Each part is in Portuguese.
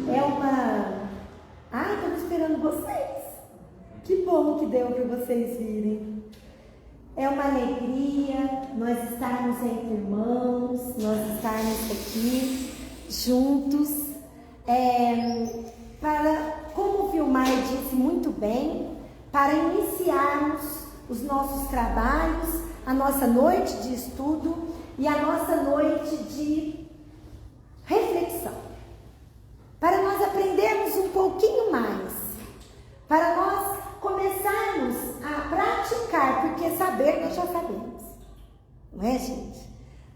é uma... Ai, estamos esperando vocês. Que bom que deu para vocês virem. É uma alegria nós estarmos entre irmãos, nós estarmos aqui juntos. Como o Vilmar disse muito bem, para iniciarmos os nossos trabalhos, a nossa noite de estudo e a nossa noite de reflexão. Para nós aprendermos um pouquinho mais, para nós começarmos a praticar, porque saber nós já sabemos, não é, gente?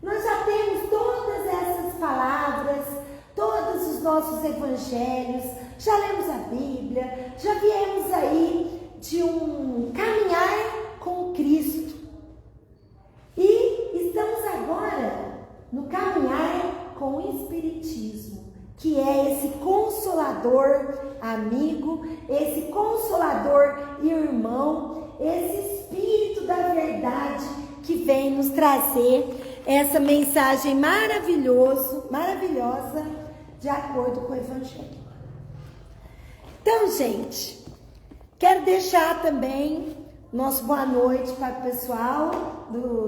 Nós já temos todas essas palavras, todos os nossos evangelhos, já lemos a Bíblia, já viemos aí de um caminhar com Cristo. E estamos agora no caminhar com o Espiritismo, que é esse consolador amigo, esse consolador irmão, esse Espírito da verdade que vem nos trazer essa mensagem maravilhosa de acordo com o Evangelho. Então, gente, quero deixar também nosso boa noite para o pessoal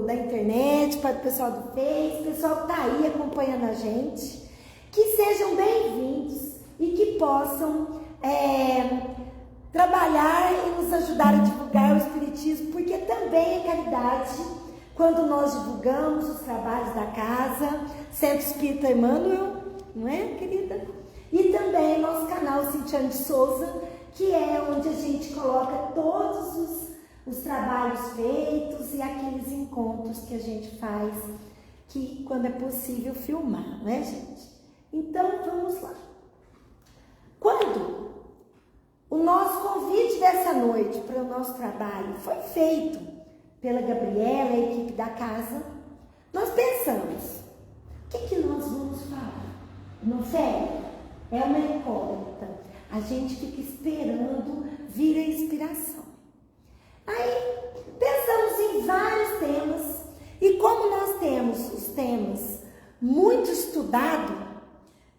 da internet, para o pessoal do Face, o pessoal que está aí acompanhando a gente. Que sejam bem-vindos e que possam trabalhar e nos ajudar a divulgar o Espiritismo, porque também é caridade quando nós divulgamos os trabalhos da casa, Centro Espírita Emmanuel, não é, querida? E também nosso canal Cintiane de Souza, que é onde a gente coloca todos os trabalhos feitos e aqueles encontros que a gente faz, que quando é possível filmar, não é, gente? Então, vamos lá. Quando o nosso convite dessa noite para o nosso trabalho foi feito pela Gabriela, a equipe da casa, nós pensamos, o que nós vamos falar? Não sei? É uma incógnita. A gente fica esperando vir a inspiração. Aí, pensamos em vários temas, e como nós temos os temas muito estudados,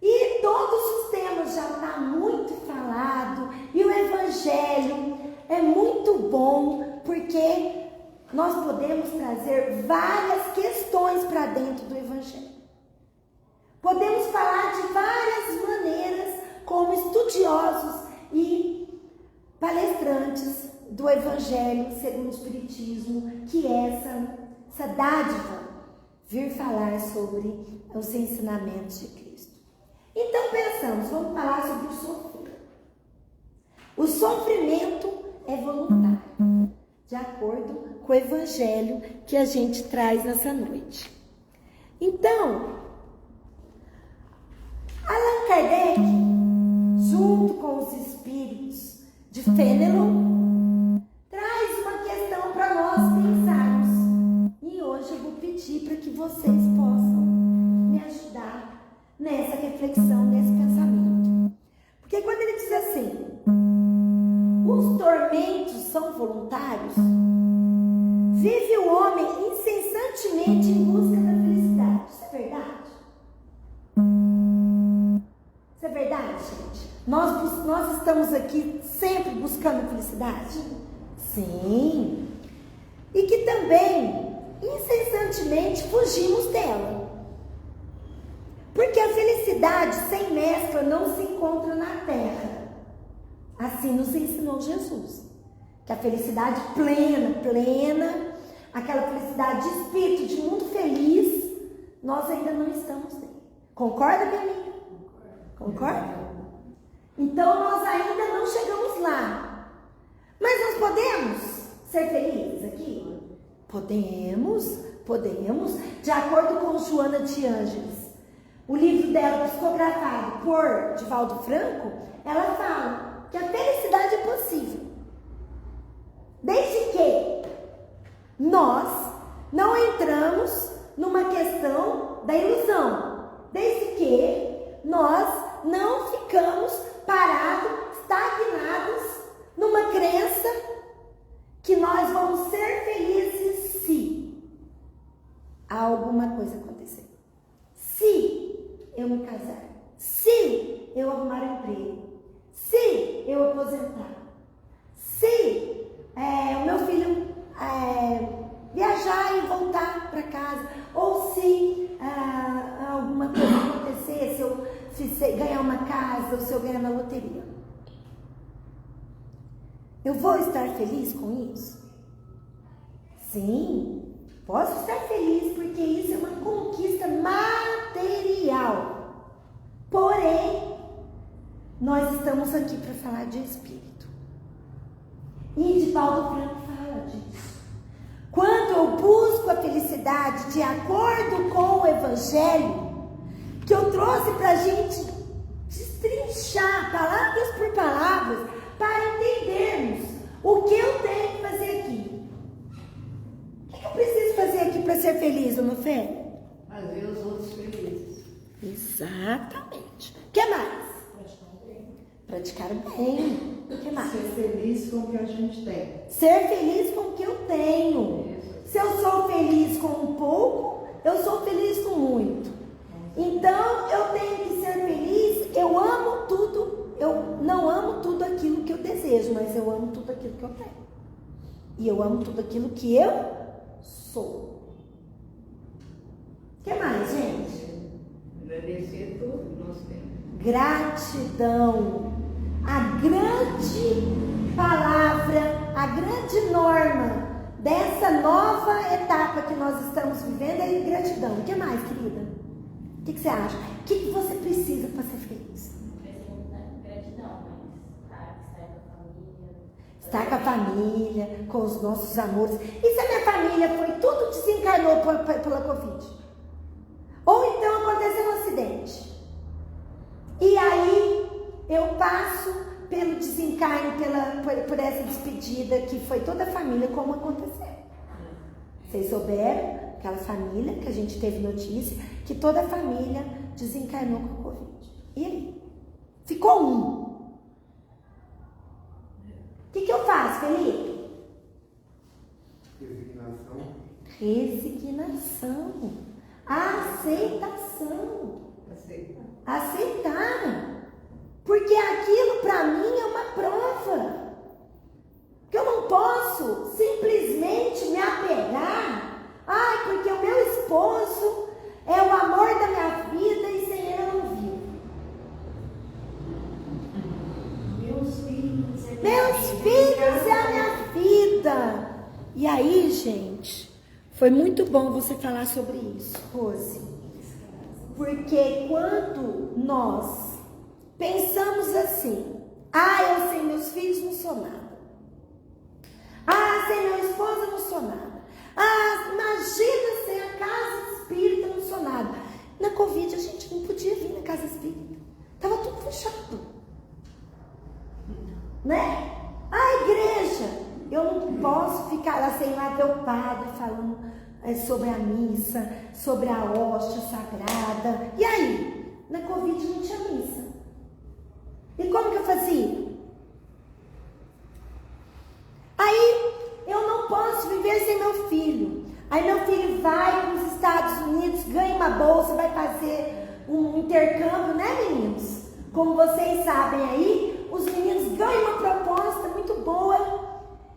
e todos os temas já estão muito falados, e o Evangelho é muito bom, porque nós podemos trazer várias questões para dentro do Evangelho. Podemos falar de várias maneiras, como estudiosos e palestrantes do Evangelho segundo o Espiritismo, que é essa dádiva, vir falar sobre os ensinamentos de Cristo. Então pensamos, vamos falar sobre o sofrer. O sofrimento é voluntário, de acordo com o Evangelho que a gente traz nessa noite. Então, Allan Kardec, junto com os espíritos de Fenelon, traz uma questão para nós pensarmos. E hoje eu vou pedir para que vocês possam me ajudar nessa reflexão, nesse pensamento. Porque quando ele diz assim, os tormentos são voluntários, vive o homem incessantemente em busca da felicidade. Isso é verdade? Isso é verdade, gente? Nós estamos aqui sempre buscando felicidade? Sim. E que também, incessantemente, fugimos dela. Porque a felicidade sem mescla não se encontra na terra. Assim nos ensinou Jesus. Que a felicidade plena, aquela felicidade de espírito, de mundo feliz, nós ainda não estamos nele. Concorda, minha amiga? Concorda? Então nós ainda não chegamos lá. Mas nós podemos ser felizes aqui? Podemos, de acordo com Joana de Ângeles. O livro dela, psicografado por Divaldo Franco, ela fala que a felicidade é possível. Desde que nós não entramos numa questão da ilusão. Desde que nós não ficamos parados, estagnados, numa crença que nós vamos ser felizes se alguma coisa acontecer. Se eu me casar, se eu arrumar um aposentar. Se o meu filho viajar e voltar para casa, ou se alguma coisa acontecer, se eu ganhar uma casa, ou se eu ganhar na loteria, eu vou estar feliz com isso? Sim, posso estar feliz porque isso é uma conquista material. Porém, nós estamos aqui para falar de espírito. E de Paulo Franco fala disso. Quando eu busco a felicidade de acordo com o Evangelho, que eu trouxe para a gente destrinchar palavras por palavras, para entendermos o que eu tenho que fazer aqui. O que eu preciso fazer aqui para ser feliz, dona Fé? Fazer os outros felizes. Exatamente. O que mais? Praticar o bem. O que mais? Ser feliz com o que a gente tem. Ser feliz com o que eu tenho. Isso. Se eu sou feliz com um pouco, eu sou feliz com muito. Então, eu tenho que ser feliz. Eu amo tudo. Eu não amo tudo aquilo que eu desejo, mas eu amo tudo aquilo que eu tenho. E eu amo tudo aquilo que eu sou. O que mais, gente? Agradecer tudo que nós temos. Gratidão. A grande palavra, a grande norma dessa nova etapa que nós estamos vivendo é gratidão. O que mais, querida? O que você acha? O que você precisa para ser feliz? Gratidão, mas Estar com a família, com os nossos amores. E se a minha família foi tudo desencarnou pela Covid? Ou então aconteceu um acidente. E aí eu passo pelo desencarne, por essa despedida que foi toda a família, como aconteceu. Vocês souberam, aquela família que a gente teve notícia, que toda a família desencarnou com a Covid. E aí? Ficou um. O que eu faço, Felipe? Resignação. Aceitação. Aceitar. Porque aquilo para mim é uma prova. Que eu não posso simplesmente me apegar. Ai, porque o meu esposo é o amor da minha vida e sem ele eu não vivo. Meus filhos é a minha vida. E aí, gente, foi muito bom você falar sobre isso, Rose. Porque quando nós pensamos assim, eu sem meus filhos não sou nada. Sem meu esposo eu não sou nada. Imagina sem a casa espírita eu não sou nada. Na Covid a gente não podia vir na casa espírita. Estava tudo fechado. Né? A igreja, eu não posso ficar lá sem lá ver o padre falando sobre a missa, sobre a hóstia sagrada. E aí? Na Covid não tinha missa. E como que eu fazia? Aí eu não posso viver sem meu filho. Aí meu filho vai para os Estados Unidos, ganha uma bolsa, vai fazer um intercâmbio, né, meninos? Como vocês sabem aí, os meninos ganham uma proposta muito boa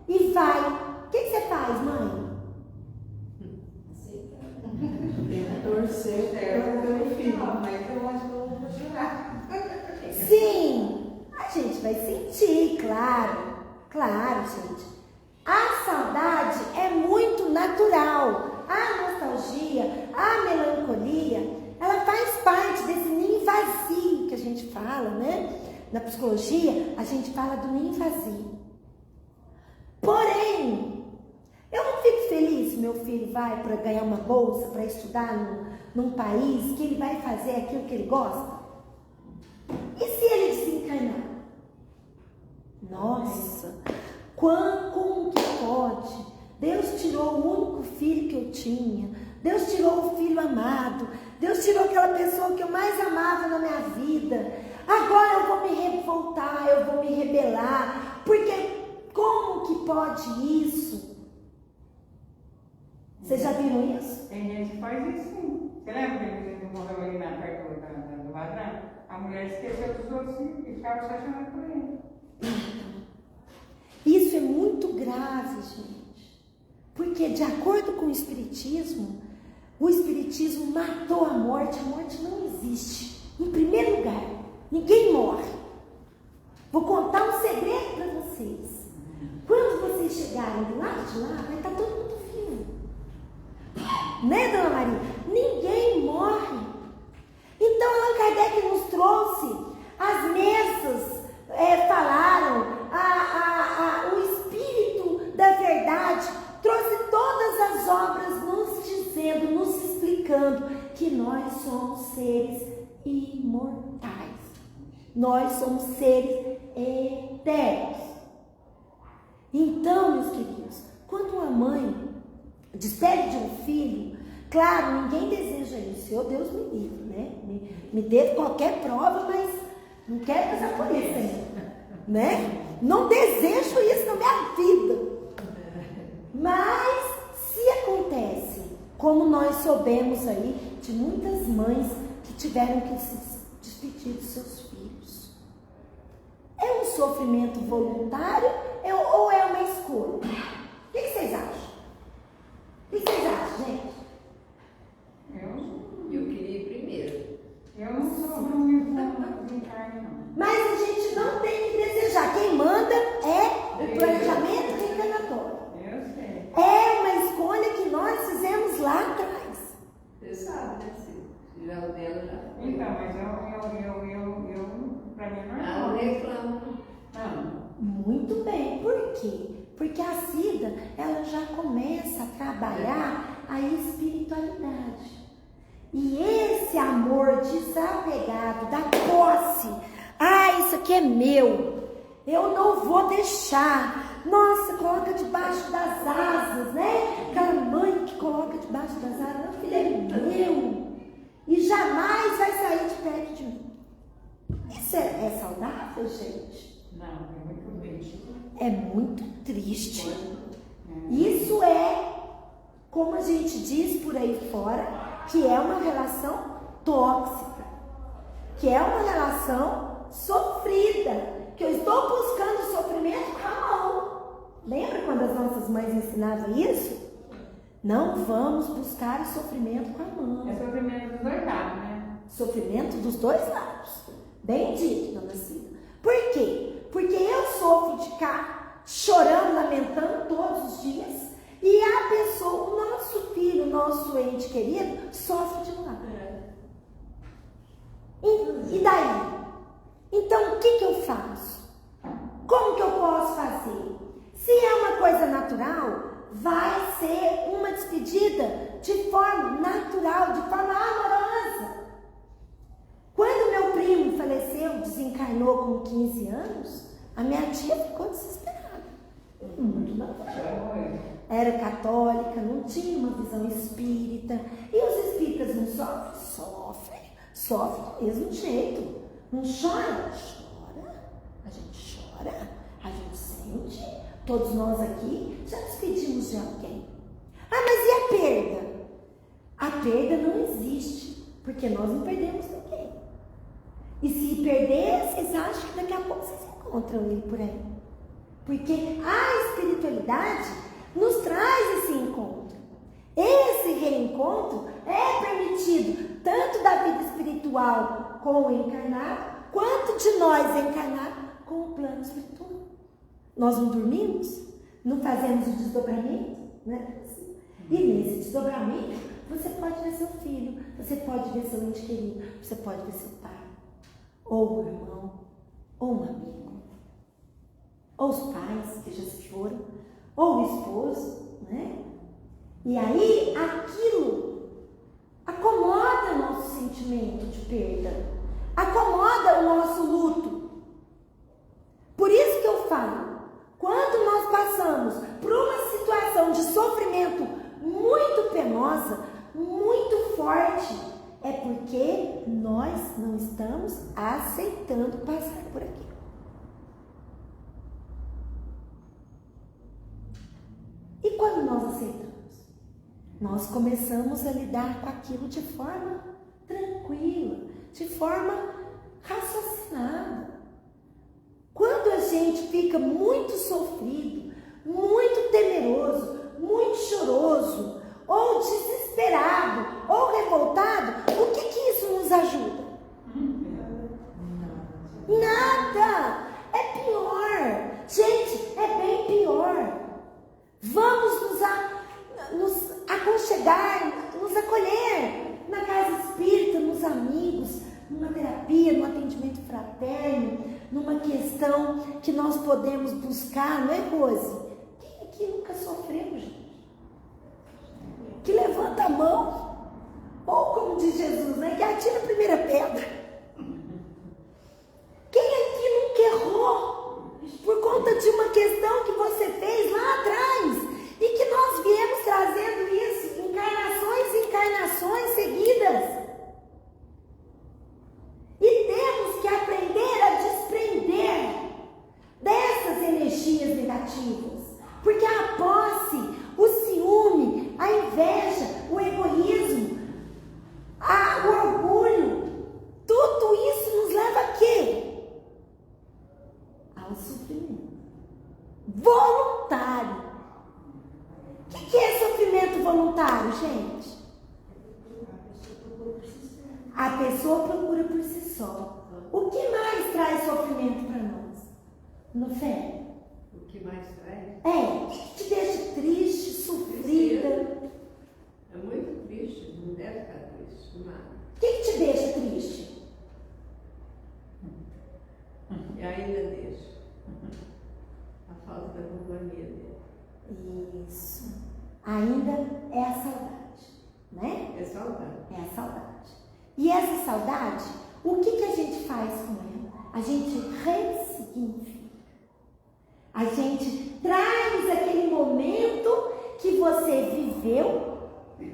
e vai. O que você faz, mãe? Torcer pelo filho, mas eu acho que eu vou chorar. Sim, a gente vai sentir, claro, gente. A saudade é muito natural. A nostalgia, a melancolia, ela faz parte desse ninho vazio que a gente fala, né? Na psicologia, a gente fala do ninho vazio. Porém, eu não fico feliz se meu filho vai para ganhar uma bolsa, para estudar num país que ele vai fazer aquilo que ele gosta. E se ele desencarnar? Nossa, como que pode? Deus tirou o único filho que eu tinha. Deus tirou o filho amado. Deus tirou aquela pessoa que eu mais amava na minha vida. Agora eu vou me revoltar, eu vou me rebelar. Porque como que pode isso? Vocês já viram isso? Tem gente que faz isso sim. Você lembra que a gente morreu ali perto do ladrão? A mulher esqueceu dos outros e ficava só chamando por ele. Isso é muito grave, gente. Porque, de acordo com o Espiritismo matou a morte não existe. Em primeiro lugar, ninguém morre. Vou contar um segredo para vocês. Quando vocês chegarem do lado de lá, vai estar todo mundo vivo. Né, Dona Maria? Ninguém morre. Então, Allan Kardec nos trouxe as mesas, falaram, o Espírito da Verdade trouxe todas as obras nos dizendo, nos explicando que nós somos seres imortais. Nós somos seres eternos. Então, meus queridos, quando uma mãe despede de um filho, claro, ninguém deseja isso. Eu, Deus me livre, né? Me dê qualquer prova, mas não quero passar por isso, né? Não desejo isso na minha vida. Mas, se acontece, como nós soubemos aí, de muitas mães que tiveram que se despedir dos seus filhos. É um sofrimento voluntário ou é uma escolha? O que vocês acham? O que vocês acham, gente? Eu queria ir primeiro. Eu não sou muito de carne, não. Mas a gente não tem que desejar. Quem manda é o planejamento reencarnatório. Eu sei. É uma escolha que nós fizemos lá atrás. Você sabe, né? Se já o dela já foi. Então, mas pra mim é Ah, normal. eu reclamo. Não. Muito bem. Por quê? Porque a Cida, ela já começa a trabalhar a espiritualidade. E esse amor desapegado da posse, isso aqui é meu, eu não vou deixar. Nossa, coloca debaixo das asas, né? Aquela mãe que coloca debaixo das asas, meu filho é meu e jamais vai sair de perto de mim. Isso é saudável, gente? Não, é muito triste. É muito triste. Isso é, como a gente diz por aí fora, que é uma relação tóxica, que é uma relação sofrida, que eu estou buscando sofrimento com a mão. Lembra quando as nossas mães ensinavam isso? Não vamos buscar o sofrimento com a mão. É sofrimento dos dois lados, né? Sofrimento dos dois lados. Bem dito, dona Cida. Por quê? Porque eu sofro de ficar chorando, lamentando todos os dias, e a pessoa, o nosso filho, o nosso ente querido, sofre de um lado. E daí? Então, o que eu faço? Como que eu posso fazer? Se é uma coisa natural, vai ser uma despedida de forma natural, de forma amorosa. Quando meu primo faleceu, desencarnou com 15 anos, a minha tia ficou desesperada. Muito natural. Era católica, não tinha uma visão espírita. E os espíritas não sofrem? Sofrem do mesmo jeito. Não chora? Chora. A gente chora, a gente sente. Todos nós aqui já despedimos de alguém. Mas e a perda? A perda não existe, porque nós não perdemos ninguém. E se perder, vocês acham que daqui a pouco vocês encontram ele por aí. Porque a espiritualidade nos traz esse encontro. Esse reencontro é permitido tanto da vida espiritual com o encarnado, quanto de nós encarnados com o plano espiritual. Nós não dormimos, não fazemos o desdobramento, né? E nesse desdobramento, você pode ver seu filho, você pode ver seu ente querido, você pode ver seu pai, ou um irmão, ou um amigo, ou os pais que já se foram, ou o esposo, né? E aí, aquilo acomoda o nosso sentimento de perda, acomoda o nosso luto. Por isso que eu falo, quando nós passamos por uma situação de sofrimento muito penosa, muito forte, é porque nós não estamos aceitando passar por aquilo. E quando nós aceitamos? Nós começamos a lidar com aquilo de forma tranquila, de forma raciocinada. Quando a gente gente fica muito sofrido, muito temeroso, muito choroso, ou desesperado, ou revoltado, o que isso nos ajuda? Nada! É pior! Gente, é bem pior! Vamos nos aconchegar, nos acolher na casa espírita, nos amigos, numa terapia, num atendimento fraterno, numa questão que nós podemos buscar, não é, Rose? Quem aqui nunca sofreu, gente? Que levanta a mão, ou como diz Jesus, né? Que atira a primeira pedra. Quem aqui nunca errou por conta de uma questão que você fez lá atrás e que nós viemos trazendo isso encarnações e encarnações seguidas? E temos que aprender a desprender dessas energias negativas, porque a posse, o ciúme, a inveja, o egoísmo, o orgulho, tudo isso nos leva a quê? Ao sofrimento voluntário. O que é sofrimento voluntário, gente? A pessoa procura por si só. O que mais traz sofrimento para nós? No fé? O que mais traz? O que te deixa triste, sofrida? É muito triste, não deve ficar triste, nada. O que te deixa triste? E ainda deixa. A falta da companhia dele. Isso. Ainda é a saudade, né? É saudade. É a saudade. E essa saudade, o que a gente faz com ela? A gente ressignifica. A gente traz aquele momento que você viveu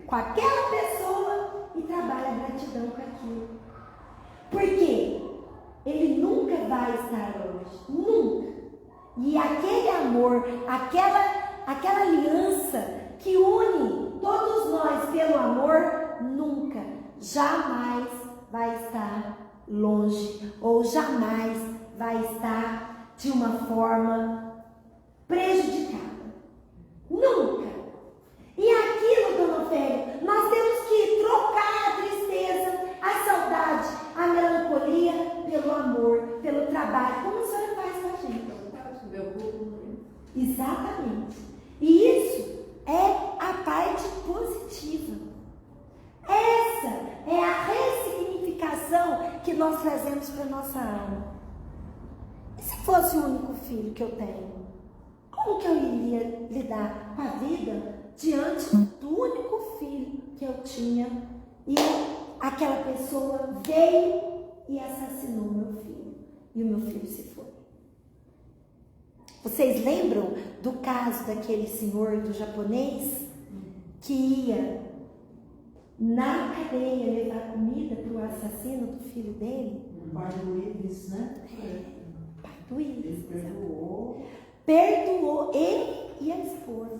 com aquela pessoa e trabalha a gratidão com aquilo. Por quê? Ele nunca vai estar longe. Nunca. E aquele amor, aquela aliança que une todos nós pelo amor, nunca, jamais vai estar longe ou jamais vai estar de uma forma prejudicada. Nunca. E aquilo, dona Ofélia, nós temos que trocar a tristeza, a saudade, a melancolia pelo amor, pelo trabalho, como a senhora faz com a gente. Exatamente. E isso é a parte positiva. Essa é a ressignificação que nós trazemos para a nossa alma. E se fosse o único filho que eu tenho? Como que eu iria lidar com a vida diante do único filho que eu tinha e aquela pessoa veio e assassinou meu filho e o meu filho se foi? Vocês lembram do caso daquele senhor do japonês que ia na cadeia levar comida para o assassino do filho dele? O pai do Willis, né? Pai do Willis. Ele Perdoou ele e a esposa.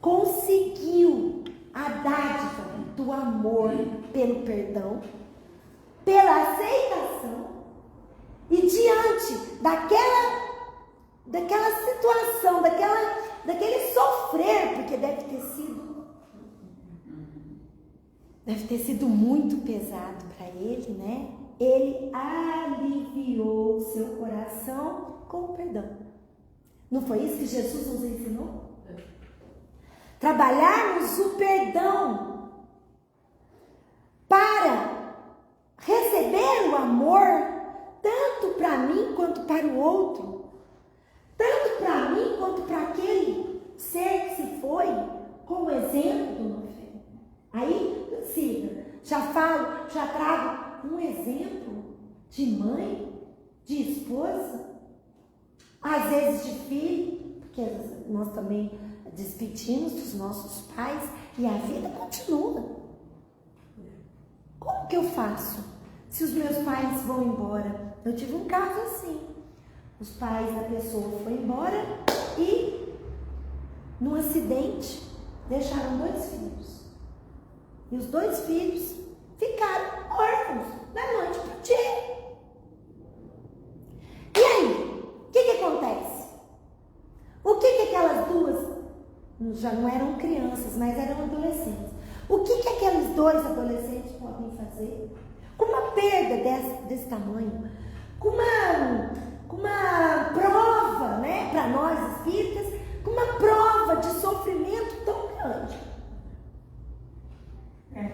Conseguiu a dádiva do amor pelo perdão, pela aceitação, e diante daquela situação, daquele sofrer, porque deve ter sido muito pesado para ele, né? Ele aliviou o seu coração com o perdão. Não foi isso que Jesus nos ensinou? Trabalharmos o perdão para receber o amor tanto para mim quanto para o outro, tanto para mim quanto para aquele ser que se foi, como exemplo do meu filho. Aí, Cida, já trago um exemplo de mãe, de esposa, às vezes de filho, porque nós também despedimos dos nossos pais e a vida continua. Como que eu faço se os meus pais vão embora? Eu tive um caso assim. Os pais da pessoa foram embora e, num acidente, deixaram 2 filhos. E os 2 filhos ficaram órfãos da noite para o dia. E aí, o que já não eram crianças, mas eram adolescentes. O que aqueles dois adolescentes podem fazer? Com uma perda desse tamanho, com uma prova, né, para nós espíritas, com uma prova de sofrimento tão grande. A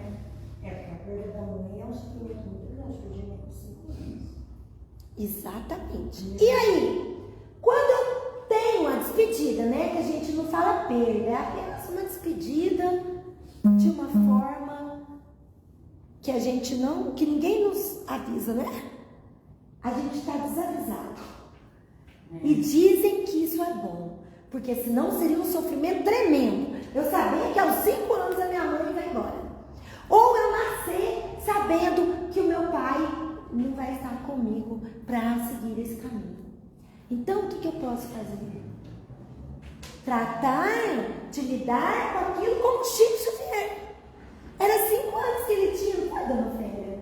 perda da mãe é um sofrimento muito grande, porque eu tinha 5 anos. Exatamente. E aí, quando eu tenho a despedida, né, que a gente não fala perda, é apenas uma despedida de uma forma que a gente não, que ninguém nos avisa, né? A gente está desavisado. E dizem que isso é bom, porque senão seria um sofrimento tremendo. Eu sabia que aos 5 anos a minha mãe vai embora. Ou eu nascer sabendo que o meu pai não vai estar comigo para seguir esse caminho. Então, o que eu posso fazer? Tratar de lidar com aquilo como Chico Xavier. Era 5 anos que ele tinha, não foi, dona Félia?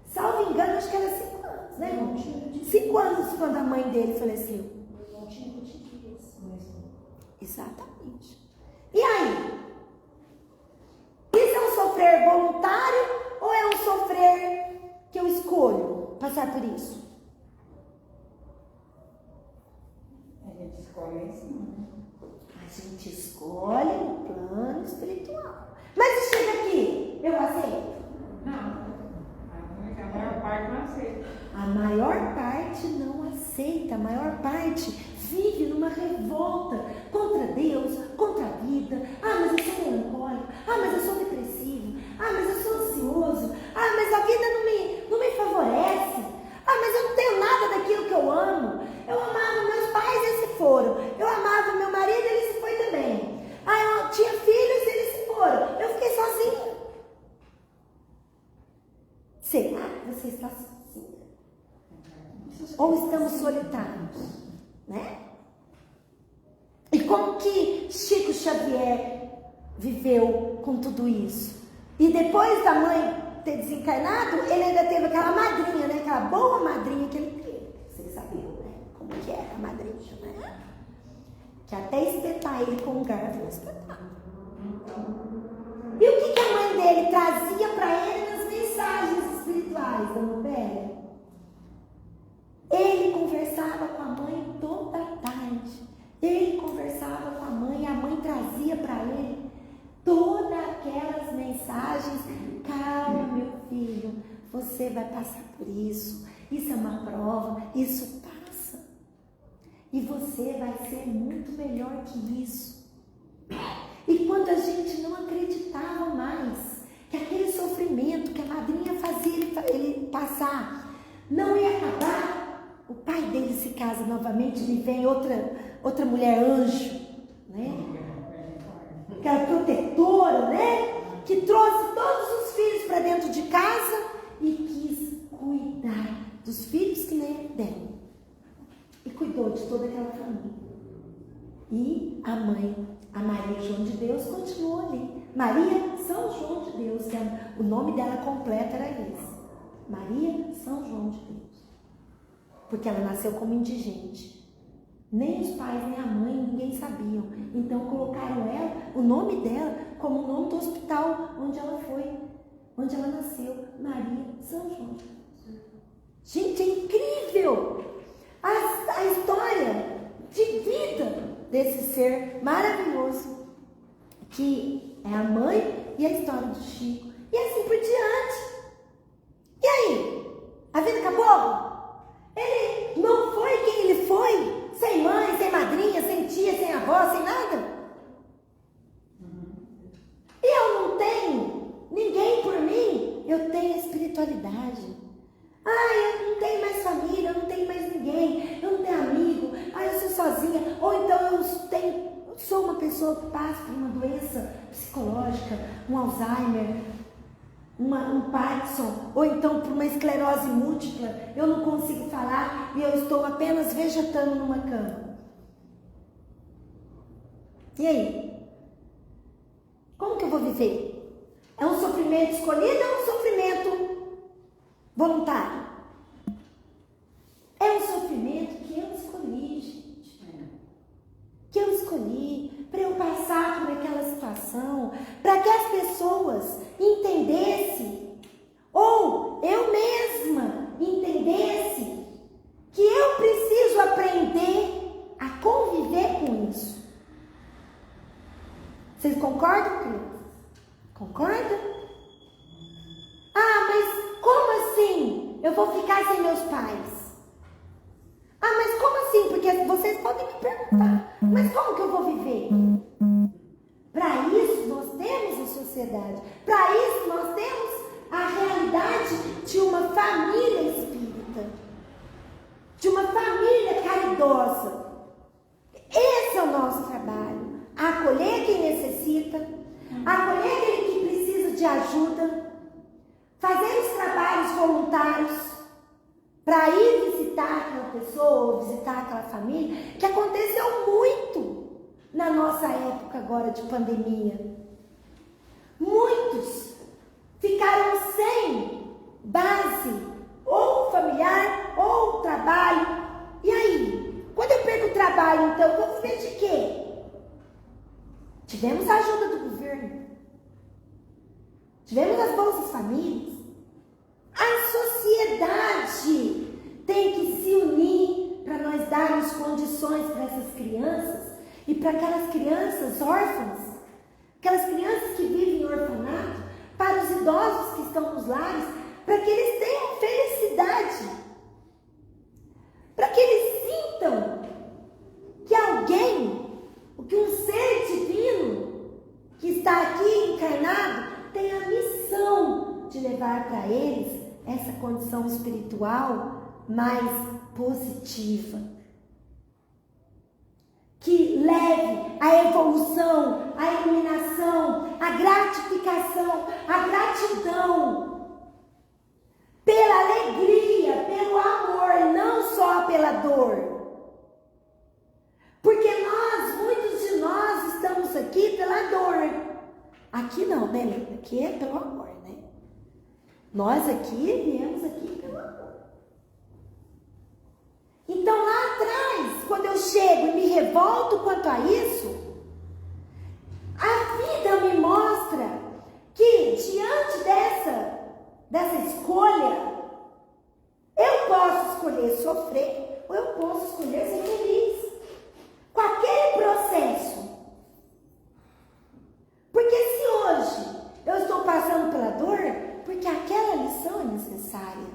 Salvo engano, acho que era 5 anos, né, irmão? 5 anos quando a mãe dele faleceu. Não tinha 20 dias, mas Exatamente. E aí? Isso é um sofrer voluntário ou é um sofrer que eu escolho passar por isso? A gente escolhe assim, né? A gente escolhe no plano espiritual. Mas se chega aqui, eu aceito? Não. A maior parte não aceita. A maior parte não aceita. A maior parte vive numa revolta contra Deus, contra a vida. Ah, mas eu sou melancólico. Ah, mas eu sou depressivo. Ah, mas eu sou ansioso. Ah, mas a vida não me favorece. Ah, mas eu não tenho nada daquilo que eu amo. Eu amava meus pais, eles se foram. Eu amava meu marido, ele se foi também. Ah, eu tinha filhos, eles se foram. Eu fiquei sozinha. Será que você está sozinha? Ou estamos solitários? Né? E como que Chico Xavier viveu com tudo isso? E depois da mãe ter desencarnado, ele ainda teve aquela madrinha, né? Aquela boa madrinha que ele teve. Vocês sabiam, né? Como que era a madrinha, né? Que até espetar ele com um garfo, ele espetava. E o que a mãe dele trazia para ele nas mensagens espirituais, dona Pélia? Ele conversava com a mãe toda a tarde. Ele conversava com a mãe trazia para ele todas aquelas mensagens. Calma, meu filho, você vai passar por isso. Isso é uma prova, isso passa. E você vai ser muito melhor que isso. E quando a gente não acreditava mais que aquele sofrimento que a madrinha fazia ele passar não ia acabar, o pai dele se casa novamente e vem outra mulher anjo, né? Aquela protetora, né? Que trouxe todos os filhos para dentro de casa e quis cuidar dos filhos que nem dela. E cuidou de toda aquela família. E a mãe, a Maria João de Deus, continuou ali. Maria São João de Deus, que o nome dela completo era esse. Maria São João de Deus. Porque ela nasceu como indigente. Nem os pais, nem a mãe, ninguém sabiam. Então colocaram ela, o nome dela, como o nome do hospital onde ela foi, onde ela nasceu. Maria São João de Deus. Gente, é incrível a história de vida desse ser maravilhoso, que é a mãe e a história do Chico. E assim por diante. E aí? A vida acabou? Ele não foi quem ele foi? Sem mãe, sem madrinha, sem tia, sem avó, sem nada? E eu não tenho ninguém por mim? Eu tenho a espiritualidade. Ah, eu não tenho mais família, eu não tenho mais ninguém, eu não tenho amigo, ah, eu sou sozinha. Ou então eu sou uma pessoa que passa por uma doença psicológica, um Alzheimer, um Parkinson, ou então por uma esclerose múltipla, eu não consigo falar e eu estou apenas vegetando numa cama. E aí? Como que eu vou viver? É um sofrimento escolhido ou é um sofrimento voluntário? É um sofrimento que eu escolhi, gente. Que eu escolhi para eu passar por informação para que as pessoas entendessem, ou eu mesma entendesse, que eu preciso aprender a conviver com isso. Vocês concordam, crianças? Concordam? Ah, mas como assim eu vou ficar sem meus pais? Ah, mas como assim? Porque vocês podem me perguntar, mas como que eu vou viver? Para isso nós temos a sociedade, para isso nós temos a realidade de uma família espírita, de uma família caridosa. Esse é o nosso trabalho, acolher quem necessita, acolher aquele que precisa de ajuda, fazer os trabalhos voluntários, para ir visitar aquela pessoa ou visitar aquela família, que aconteceu muito na nossa época agora de pandemia. Muitos ficaram sem base, ou familiar, ou trabalho. E aí? Quando eu perco o trabalho, então, eu vou viver de quê? Tivemos a ajuda do governo. Tivemos as bolsas famílias. A sociedade tem que se unir para nós darmos condições para essas crianças e para aquelas crianças órfãs, aquelas crianças que vivem em orfanato, para os idosos que estão nos lares, para que eles tenham felicidade, para que eles sintam que alguém, que um ser divino que está aqui encarnado tem a missão de levar para eles essa condição espiritual mais positiva, que leve a evolução, a iluminação, a gratificação, a gratidão pela alegria, pelo amor, não só pela dor. Porque muitos de nós estamos aqui pela dor. Aqui não, né, Lena? Aqui é pelo amor, né? Nós aqui viemos aqui pelo amor. Então lá atrás, quando eu chego e me revolto quanto a isso, a vida me mostra que diante dessa escolha, eu posso escolher sofrer ou eu posso escolher ser feliz com aquele processo. Porque se hoje eu estou passando pela dor, porque aquela lição é necessária.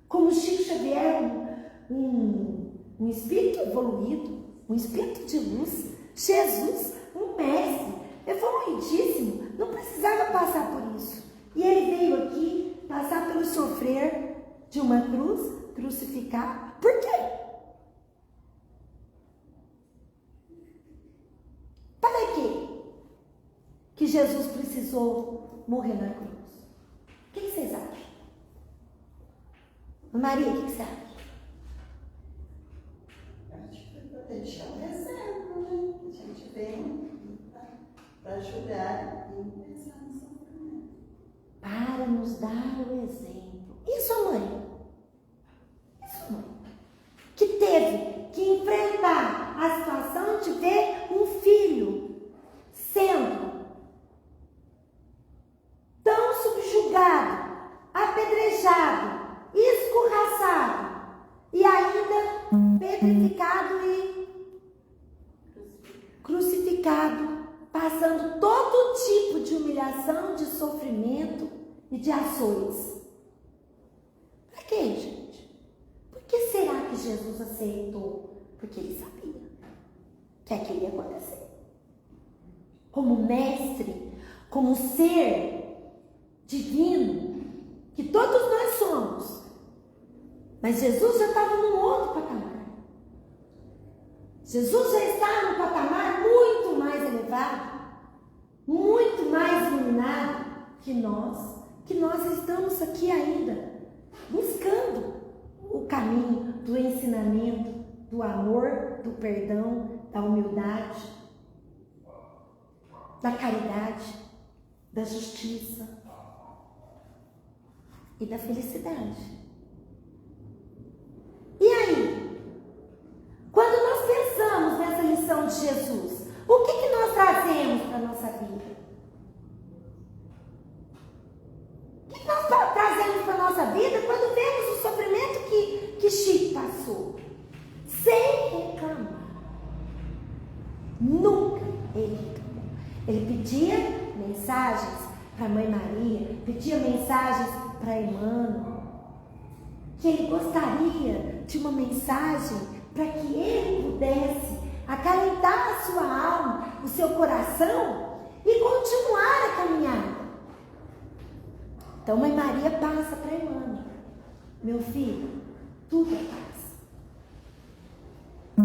Como Chico Xavier, um espírito evoluído, um espírito de luz, Jesus, um mestre, evoluidíssimo, não precisava passar por isso. E ele veio aqui passar pelo sofrer de uma cruz, crucificar. Por quê? Para quê que Jesus precisou morrer na cruz? O que vocês acham? Maria, o que você acha? Acho que foi para deixar um exemplo, né? A gente vem para ajudar e pensar no sofrimento. Para nos dar o exemplo. Isso a mãe. Que teve que enfrentar a situação de ver um filho sendo tão subjugado, apedrejado, escorraçado e ainda petrificado e crucificado, passando todo tipo de humilhação, de sofrimento e de açoites. Para quê, gente? Por que será que Jesus aceitou? Porque ele sabia que aquilo ia acontecer. Como mestre, como ser divino, que todos nós somos. Mas Jesus já estava num outro patamar. Jesus já está num patamar muito mais elevado, muito mais iluminado que nós estamos aqui ainda, buscando o caminho do ensinamento, do amor, do perdão, da humildade, da caridade, da justiça e da felicidade. E aí, quando nós pensamos nessa lição de Jesus, o que nós trazemos para vida? O que nós trazemos para a nossa vida quando vemos o sofrimento que Chico passou? Sem reclamar. Nunca ele reclamou. Ele pedia mensagens para a Mãe Maria, pedia mensagens para Emmanuel, que ele gostaria de uma mensagem para que ele pudesse acalentar a sua alma, o seu coração e continuar a caminhada. Então, Mãe Maria passa para Emmanuel: meu filho, tudo é paz.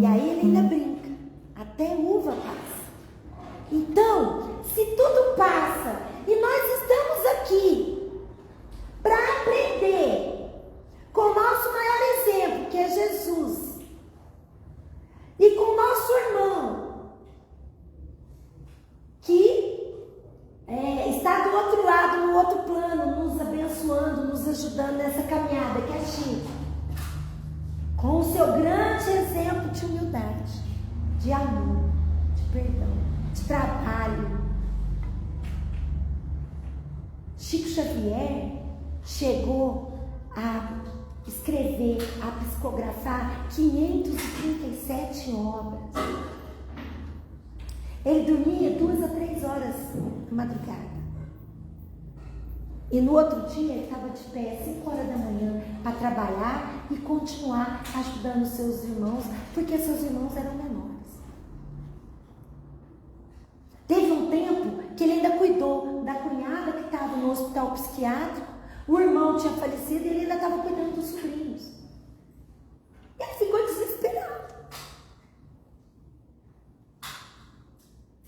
E aí ele ainda brinca: até uva passa. Então, se tudo passa e nós estamos aqui para aprender com o nosso maior exemplo, que é Jesus, e com o nosso irmão, que está do outro lado, no outro plano, nos abençoando, nos ajudando nessa caminhada, que é Chico, com o seu grande exemplo de humildade, de amor, de perdão, de trabalho. Chico Xavier chegou a escrever, a psicografar 537 obras. Ele dormia 2 a 3 horas na madrugada. E no outro dia ele estava de pé às 5 horas da manhã para trabalhar e continuar ajudando seus irmãos, porque seus irmãos eram menores. Teve um tempo que ele ainda cuidou da cunhada que estava no hospital psiquiátrico. O irmão tinha falecido e ele ainda estava cuidando dos sobrinhos. Ele ficou desesperado.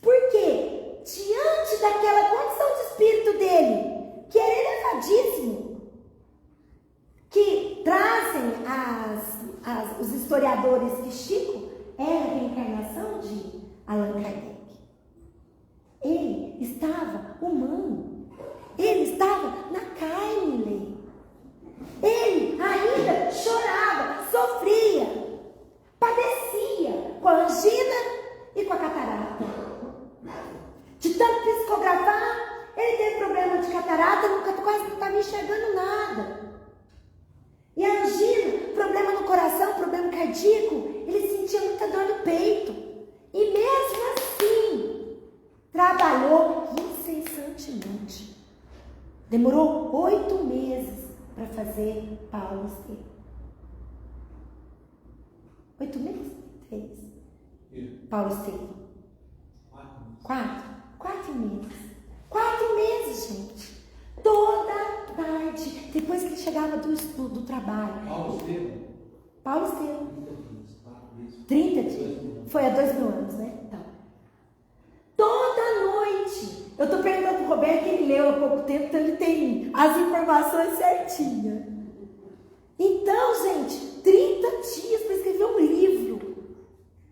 Por quê? Diante daquela condição de espírito dele, que era elevadíssimo, que trazem os historiadores que Chico era a reencarnação de Allan Kardec. Ele estava humano. Ele estava na carne. Ele ainda chorava, sofria, padecia com a angina e com a catarata. De tanto psicografar, ele teve problema de catarata, quase não estava enxergando nada. E a angina, problema no coração, problema cardíaco, ele sentia muita dor no peito. E mesmo assim, trabalhou incessantemente. Demorou 8 meses para fazer Paulo Estevam. 8 meses? 3. Paulo Estevam. 4 meses. 4 meses, gente. Toda tarde, depois que ele chegava do trabalho. Paulo Estevam. 30 dias. Foi há 2000 anos, né? Então. Toda noite. Eu estou perguntando para o Roberto, que ele leu há pouco tempo, então ele tem as informações certinhas. Então, gente, 30 dias para escrever um livro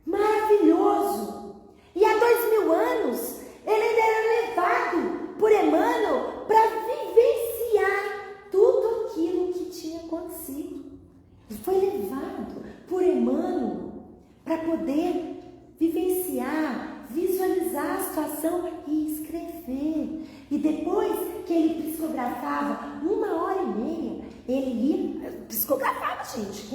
maravilhoso. E há 2000 anos, ele ainda era levado por Emmanuel para vivenciar tudo aquilo que tinha acontecido. Ele foi levado por Emmanuel para poder vivenciar, visualizar a situação e escrever. E depois que ele psicografava 1h30, ele ia, psicografava, gente,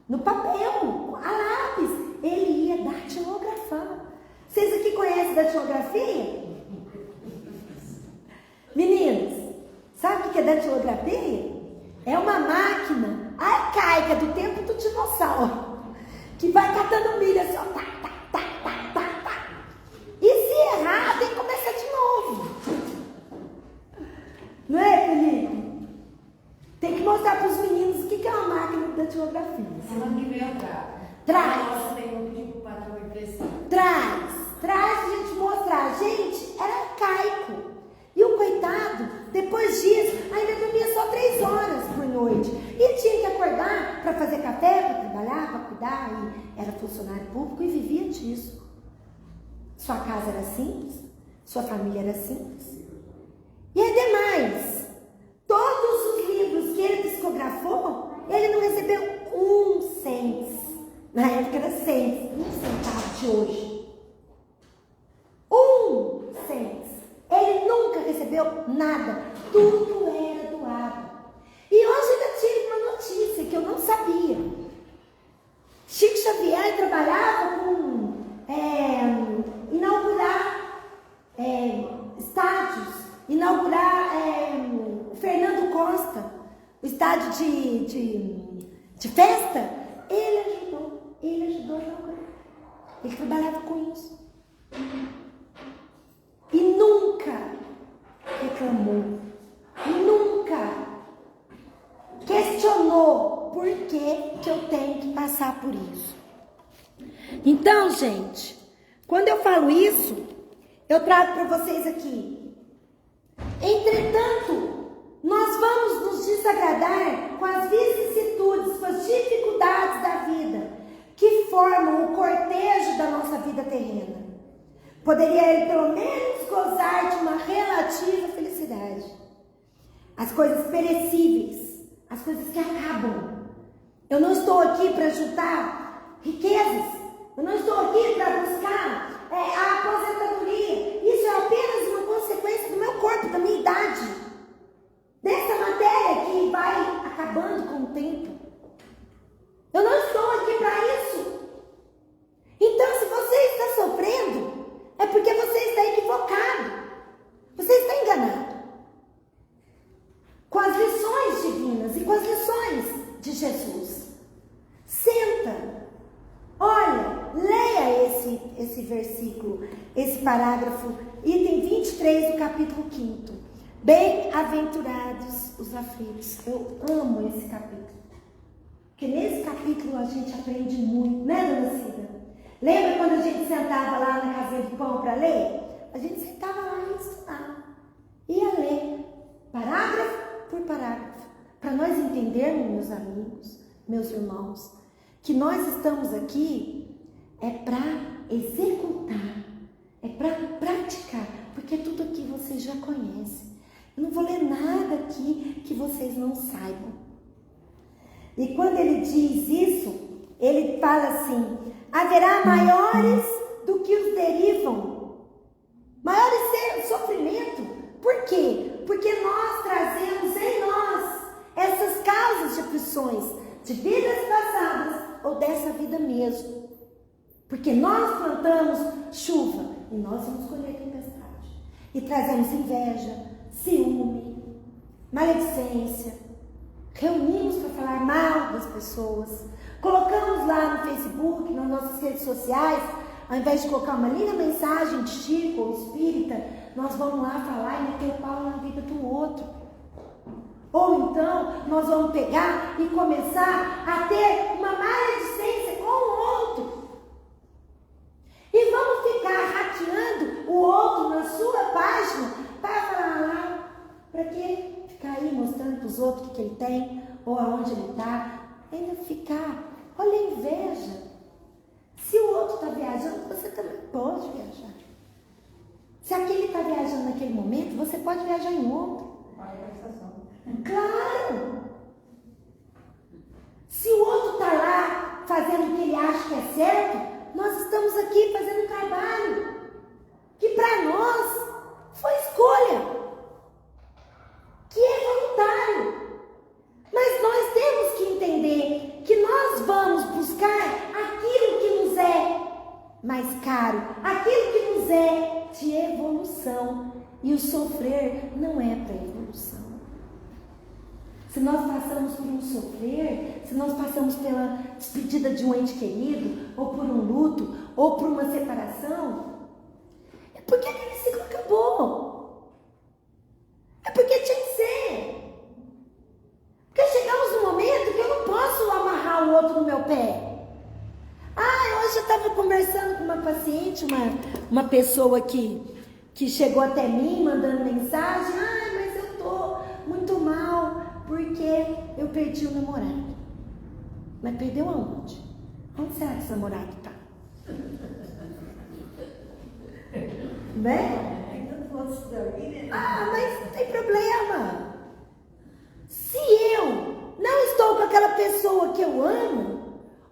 no papel, a lápis, ele ia datilografar. Vocês aqui conhecem datilografia? Meninos, sabe o que é datilografia? É uma máquina arcaica do tempo do dinossauro, que vai catando milho assim, ó, tá. E se errar, tem que começar de novo. Não é, Felipe? Tem que mostrar para os meninos o que é uma máquina de datilografia. Semana que vem eu trago. Traz. Nossa, tem um pedir pro patrão impressão. Traz a gente mostrar. Gente, era arcaico. E o coitado, depois disso, ainda dormia só 3 horas por noite. E tinha que acordar para fazer café, para trabalhar, para cuidar. E era funcionário público e vivia disso. Sua casa era simples, sua família era simples. E ademais, todos os livros que ele psicografou, ele não recebeu 1 cento. Na época era 100, 1 centavo de hoje. 1 que eu não sabia. Chico Xavier trabalhava com inaugurar estádios, inaugurar Fernando Costa, o estádio de festa. Ele ajudou a inaugurar. Ele trabalhava com isso. E nunca reclamou, nunca questionou por que eu tenho que passar por isso. Então, gente, quando eu falo isso, eu trago para vocês aqui. Entretanto, nós vamos nos desagradar com as vicissitudes, com as dificuldades da vida, que formam o cortejo da nossa vida terrena. Poderia ele pelo menos gozar de uma relativa felicidade. As coisas perecíveis, as coisas que acabam. Eu não estou aqui para juntar riquezas. Eu não estou aqui para buscar a aposentadoria. Isso é apenas uma consequência do meu corpo, da minha idade. Dessa matéria que vai acabando com o tempo. Eu não estou aqui para isso. Então, se você está sofrendo, é porque você está equivocado. Você está enganado. Com as lições divinas e com as lições de Jesus. Senta. Olha, leia esse versículo, esse parágrafo, item 23 do capítulo 5. Bem-aventurados os aflitos. Eu amo esse capítulo. Porque nesse capítulo a gente aprende muito, né, dona Cida? Lembra quando a gente sentava lá na casinha de pão para ler? A gente sentava lá e estudava. Ia ler, parágrafo por parágrafo. Para nós entendermos, meus amigos, meus irmãos, que nós estamos aqui é para executar, é para praticar, porque tudo aqui vocês já conhecem. Eu não vou ler nada aqui que vocês não saibam. E quando ele diz isso, ele fala assim: haverá maiores do que os derivam, maiores sofrimento. Por quê? Porque nós trazemos em nós essas causas de aflições, de vidas passadas ou dessa vida mesmo. Porque nós plantamos chuva e nós vamos colher tempestade. E trazemos inveja, ciúme, maledicência. Reunimos para falar mal das pessoas. Colocamos lá no Facebook, nas nossas redes sociais, ao invés de colocar uma linda mensagem de Chico ou espírita, nós vamos lá falar e meter o pau na vida do outro. Ou então, nós vamos pegar e começar a ter uma maledicência com o outro. E vamos ficar rateando o outro na sua página para falar lá. Para quê? Ficar aí mostrando para os outros o que ele tem ou aonde ele está. Ainda ficar. Olha a inveja. Se o outro está viajando, você também pode viajar. Se aquele está viajando naquele momento, você pode viajar em outro. Claro! Se o outro está lá fazendo o que ele acha que é certo, nós estamos aqui fazendo um trabalho que para nós foi escolha, que é voluntário. Mas nós temos que entender que nós vamos buscar aquilo que nos é mais caro, aquilo que nos é de evolução. E o sofrer não é para evolução. Se nós passamos por um sofrer, se nós passamos pela despedida de um ente querido, ou por um luto, ou por uma separação, é porque aquele ciclo acabou. É porque tinha que ser. Porque chegamos num momento que eu não posso amarrar o outro no meu pé. Hoje eu estava conversando com uma paciente, uma pessoa que chegou até mim mandando mensagem. Mas eu tô muito mal porque eu perdi o namorado. Mas perdeu aonde? Onde será que esse namorado está? Né? Mas não tem problema. Se eu não estou com aquela pessoa que eu amo,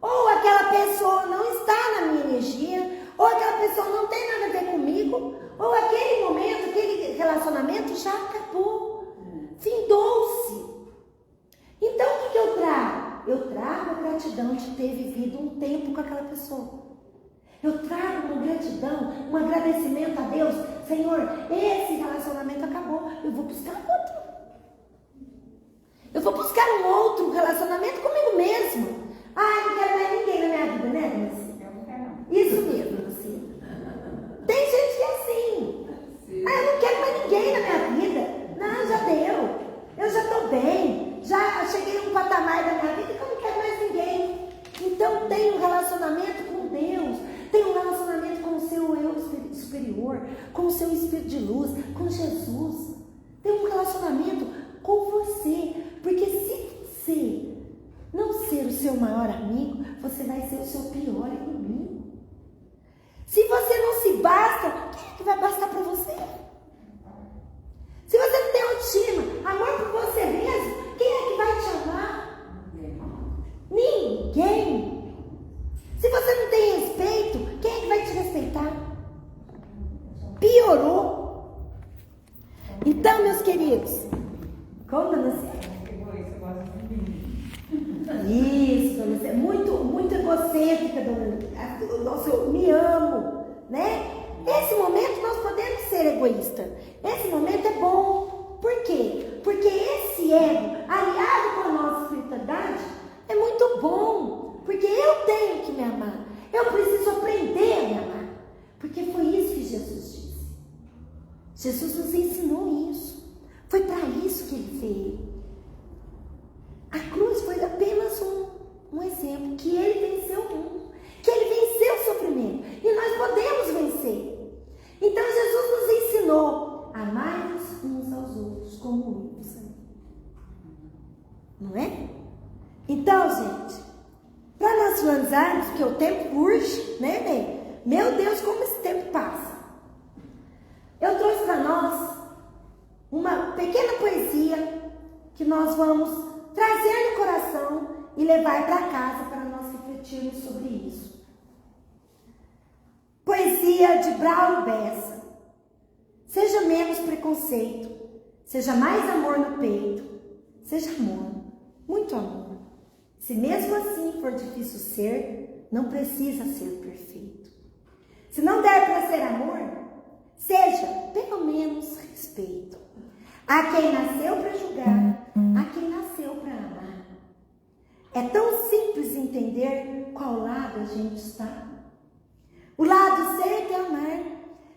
ou aquela pessoa não está na minha energia, ou aquela pessoa não tem nada a ver comigo, ou aquele momento, aquele relacionamento já acabou, findou-se. Então o que eu trago? Eu gratidão de ter vivido um tempo com aquela pessoa. Eu trago uma gratidão, um agradecimento a Deus. Senhor, esse relacionamento acabou. Eu vou buscar outro. Eu vou buscar um outro relacionamento comigo mesmo. Ai, não quero mais ninguém na minha vida, né, Dulce? Eu não quero, não. Isso mesmo, Dulce. Tem gente que é assim. Ah, eu não quero mais ninguém na minha vida. Não, já deu. Eu já estou bem. Já cheguei a um patamar da minha vida que eu não quero mais ninguém. Então tem um relacionamento com Deus. Tem um relacionamento com o seu eu superior, com o seu espírito de luz, com Jesus. Tem um relacionamento com você. Porque se você não ser o seu maior amigo, você vai ser o seu pior inimigo. Se você não se basta, quem é que vai bastar para você? Se você não tem autoestima, amor por você mesmo, quem é que vai te amar? Ninguém. Se você não tem respeito, quem é que vai te respeitar? Piorou. Então, meus queridos, como você? Isso, você é muito egocêntrica, nossa, eu me amo, né? Esse momento nós podemos ser egoístas. Esse momento é bom. Por quê? Porque esse ego, aliado com a nossa espiritualidade, é muito bom. Porque eu tenho que me amar. Eu preciso aprender a me amar. Porque foi isso que Jesus disse. Jesus nos ensinou isso. Foi para isso que ele veio. A cruz foi apenas um exemplo. Que ele venceu o mundo. Que ele venceu o sofrimento. E nós podemos vencer. Então Jesus nos ensinou a amar-nos uns aos outros como eu vos amei. Não é? Então, gente, para nós finalizarmos, porque o tempo urge, né, bem? Meu Deus, como esse tempo passa. Eu trouxe para nós uma pequena poesia que nós vamos trazer no coração e levar para casa para nós refletirmos sobre isso. Poesia de Braulio Bessa. Seja menos preconceito, seja mais amor no peito, seja amor, muito amor. Se mesmo assim for difícil ser, não precisa ser perfeito. Se não der para ser amor, seja pelo menos respeito. Há quem nasceu para julgar, há quem nasceu para amar. É tão simples entender qual lado a gente está. O lado certo é amar.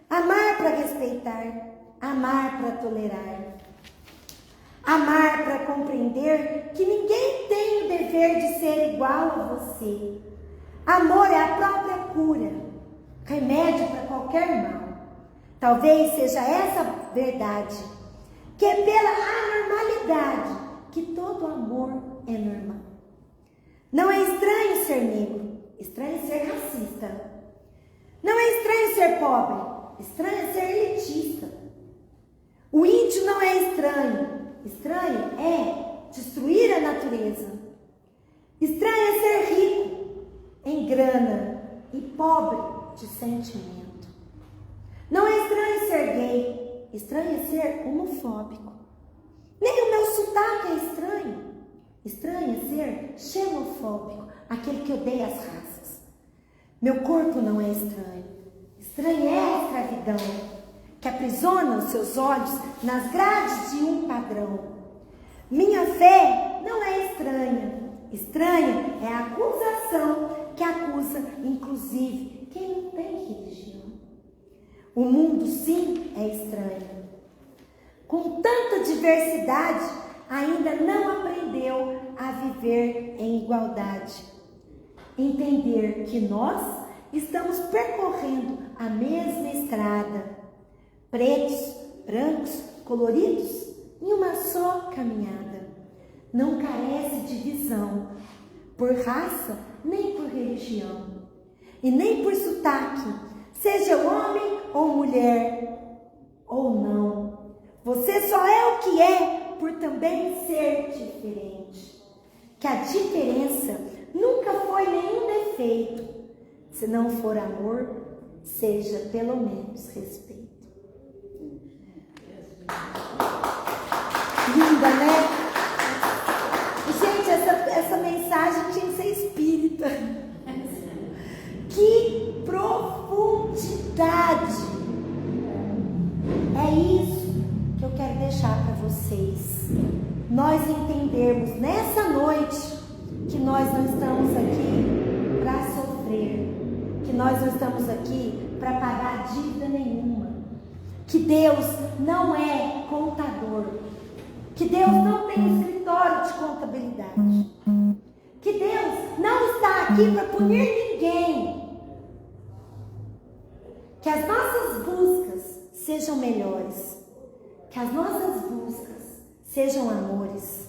Amar para respeitar, amar para tolerar. Amar para compreender que ninguém tem o dever de ser igual a você. Amor é a própria cura, remédio para qualquer mal. Talvez seja essa verdade, que é pela anormalidade que todo amor é normal. Não é estranho ser negro, estranho é ser racista. Não é estranho ser pobre, estranho é ser elitista. O índio não é estranho, estranho é destruir a natureza. Estranho é ser rico em grana e pobre de sentimento. Não é estranho ser gay, estranho é ser homofóbico. Nem o meu sotaque é estranho. Estranho é ser xenofóbico, aquele que odeia as raças. Meu corpo não é estranho. Estranho é a escravidão, que aprisiona os seus olhos nas grades de um padrão. Minha fé não é estranha. Estranha é a acusação que acusa, inclusive, quem não tem religião. O mundo, sim, é estranho. Com tanta diversidade, ainda não aprendeu a viver em igualdade. Entender que nós estamos percorrendo a mesma estrada, pretos, brancos, coloridos, em uma só caminhada. Não carece de visão, por raça, nem por religião, e nem por sotaque, seja homem ou mulher, ou não. Você só é o que é por também ser diferente. Que a diferença nunca foi nenhum defeito. Se não for amor, seja pelo menos respeito. Linda, né? Gente, essa mensagem tinha que ser espírita. vocês, nós entendermos nessa noite que nós não estamos aqui para sofrer, que nós não estamos aqui para pagar dívida nenhuma, que Deus não é contador, que Deus não tem escritório de contabilidade, que Deus não está aqui para punir ninguém, que as nossas buscas sejam melhores, que as nossas buscas sejam amores,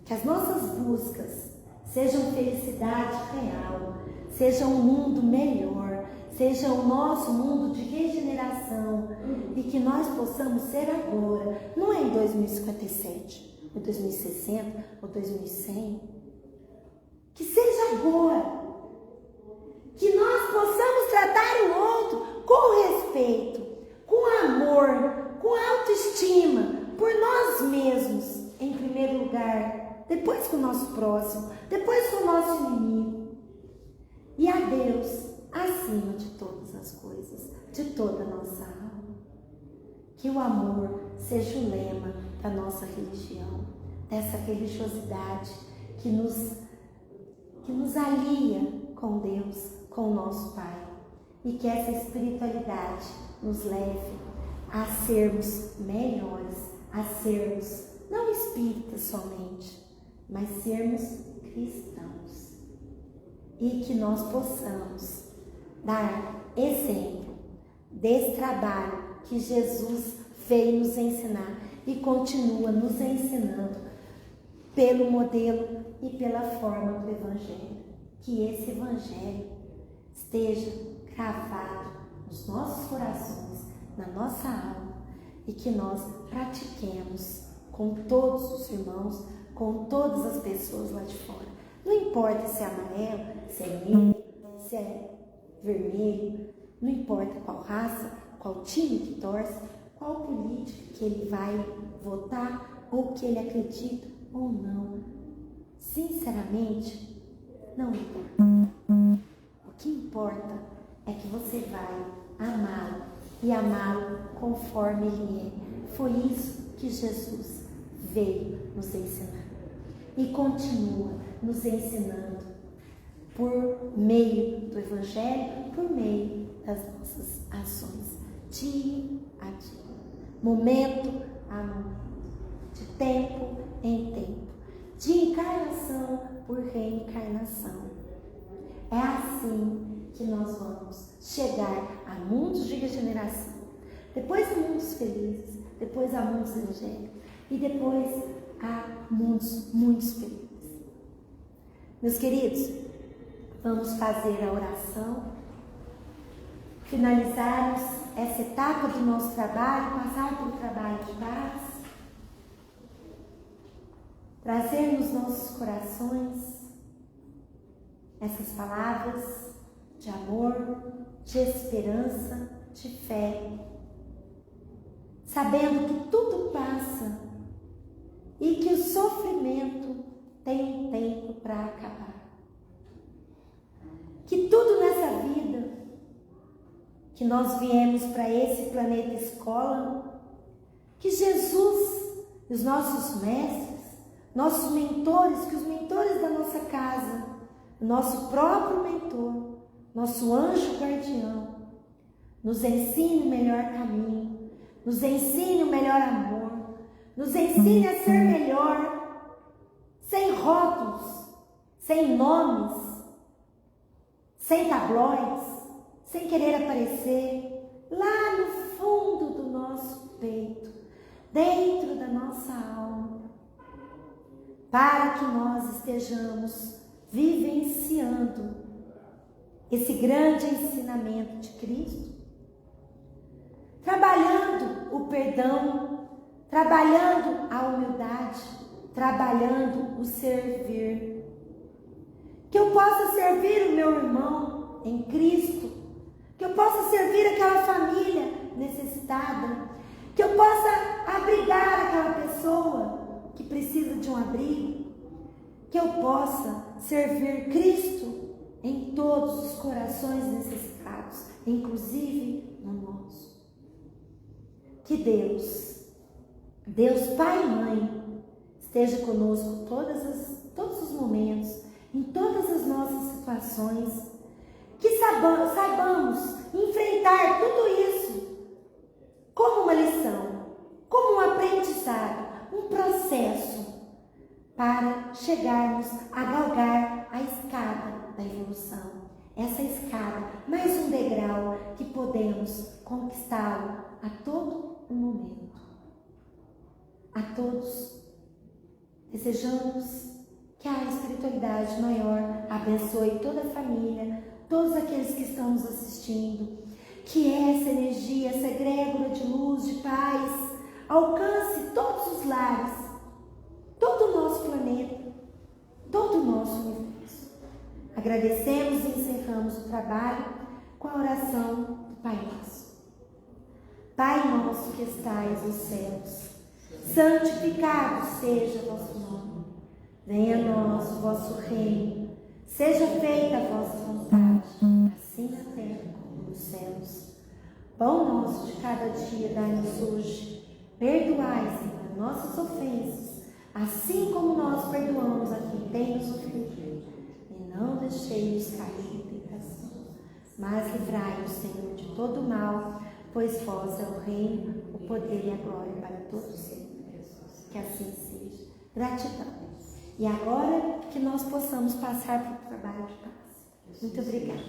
que as nossas buscas sejam felicidade real, seja um mundo melhor, seja o nosso mundo de regeneração, e que nós possamos ser agora, não é em 2057, ou 2060, ou 2100, que seja agora, que nós possamos tratar o outro com respeito, com amor, com autoestima, por nós mesmos, em primeiro lugar, depois com o nosso próximo, depois com o nosso inimigo, e a Deus acima de todas as coisas, de toda a nossa alma. Que o amor seja o lema da nossa religião, dessa religiosidade que nos alia com Deus, com o nosso Pai, e que essa espiritualidade nos leve a sermos melhores, a sermos não espíritas somente, mas sermos cristãos, e que nós possamos dar exemplo desse trabalho que Jesus veio nos ensinar e continua nos ensinando pelo modelo e pela forma do Evangelho. Que esse Evangelho esteja gravado nos nossos corações, na nossa alma, e que nós pratiquemos com todos os irmãos, com todas as pessoas lá de fora. Não importa se é amarelo, se é negro, se é vermelho, não importa qual raça, qual time que torce, qual político que ele vai votar, ou que ele acredita ou não. Sinceramente, não importa. O que importa é que você vai amá-lo e amá-lo conforme ele é. Foi isso que Jesus veio nos ensinar e continua nos ensinando por meio do Evangelho, por meio das nossas ações, dia a dia, momento a momento, de tempo em tempo, de encarnação por reencarnação. É assim que nós vamos chegar a mundos de regeneração, depois a mundos felizes, depois a mundos angélicos e depois a mundos muito felizes. Meus queridos, vamos fazer a oração, finalizarmos essa etapa do nosso trabalho, passar pelo trabalho de paz, trazer nos nossos corações essas palavras de amor, de esperança, de fé, sabendo que tudo passa e que o sofrimento tem um tempo para acabar. Que tudo nessa vida, que nós viemos para esse planeta escola, que Jesus e os nossos mestres, nossos mentores, que os mentores da nossa casa, o nosso próprio mentor, nosso anjo guardião, nos ensine o melhor caminho, nos ensine o melhor amor, nos ensine a ser melhor, sem rótulos, sem nomes, sem tabloides, sem querer aparecer, lá no fundo do nosso peito, dentro da nossa alma, para que nós estejamos vivenciando esse grande ensinamento de Cristo, trabalhando o perdão, trabalhando a humildade, trabalhando o servir. Que eu possa servir o meu irmão em Cristo, que eu possa servir aquela família necessitada, que eu possa abrigar aquela pessoa que precisa de um abrigo, que eu possa servir Cristo em todos os corações necessitados, inclusive no nosso. Que Deus Deus Pai e Mãe esteja conosco todos os momentos, em todas as nossas situações, que saibamos enfrentar tudo isso como uma lição, como um aprendizado, um processo para chegarmos a galgar a escada da evolução. Essa escada, mais um degrau que podemos conquistá-lo a todo o momento. A todos, desejamos que a espiritualidade maior abençoe toda a família, todos aqueles que estão nos assistindo, que essa energia, essa egrégora de luz, de paz, alcance todos os lares, todo o nosso planeta, todo o nosso universo. Agradecemos e encerramos o trabalho com a oração do Pai Nosso. Pai nosso que estais nos céus, santificado seja o vosso nome. Venha a nós o vosso reino. Seja feita a vossa vontade, assim na terra como nos céus. Pão nosso de cada dia dai-nos hoje. Perdoai, Senhor, nossas ofensas, assim como nós perdoamos a quem tem nos ofendido. E não deixeis cair em tentação, mas livrai-nos, Senhor, de todo o mal, pois vós é o reino, o poder e a glória para todos sempre. Que assim seja. Gratidão. E agora que nós possamos passar para o trabalho de paz. Muito obrigada.